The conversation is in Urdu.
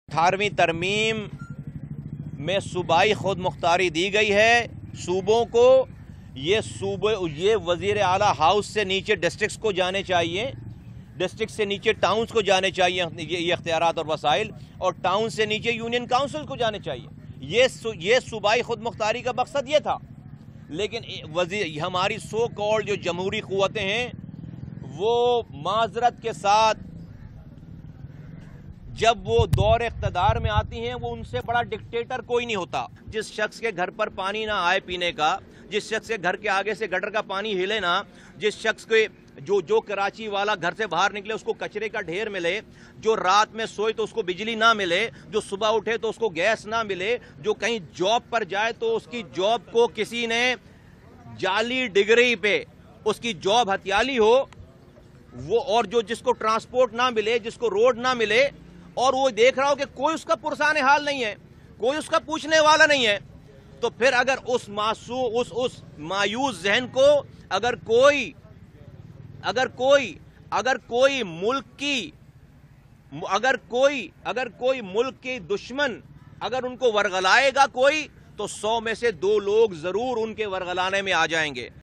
18ویں ترمیم میں صوبائی خود مختاری دی گئی ہے صوبوں کو۔ یہ وزیر اعلیٰ ہاؤس سے نیچے ڈسٹرکٹس کو جانے چاہیے، ڈسٹرکٹ سے نیچے ٹاؤنز کو جانے چاہیے یہ اختیارات اور وسائل، اور ٹاؤن سے نیچے یونین کاؤنسل کو جانے چاہیے۔ یہ صوبائی خود مختاری کا مقصد یہ تھا، لیکن ہماری سو کالڈ جو جمہوری قوتیں ہیں وہ معذرت کے ساتھ جب وہ دور اقتدار میں آتی ہیں وہ ان سے بڑا ڈکٹیٹر کوئی نہیں ہوتا۔ جس شخص کے گھر پر پانی نہ آئے پینے کا، جس شخص کے گھر کے آگے سے گٹر کا پانی ہلے نہ، جس شخص کے جو کراچی والا گھر سے باہر نکلے اس کو کچرے کا ڈھیر ملے، جو رات میں سوئے تو اس کو بجلی نہ ملے، جو صبح اٹھے تو اس کو گیس نہ ملے، جو کہیں جاب پر جائے تو اس کی جاب کو کسی نے جعلی ڈگری پہ اس کی جاب ہتھیالی ہو، وہ اور جس کو ٹرانسپورٹ نہ ملے، جس کو روڈ نہ ملے، اور وہ دیکھ رہا ہو کہ کوئی اس کا پرسان حال نہیں ہے، کوئی اس کا پوچھنے والا نہیں ہے، تو پھر اگر اس مایوس ذہن کو اگر کوئی ملک کی دشمن اگر ان کو ورغلائے گا کوئی، تو 100 میں سے 2 لوگ ضرور ان کے ورغلانے میں آ جائیں گے۔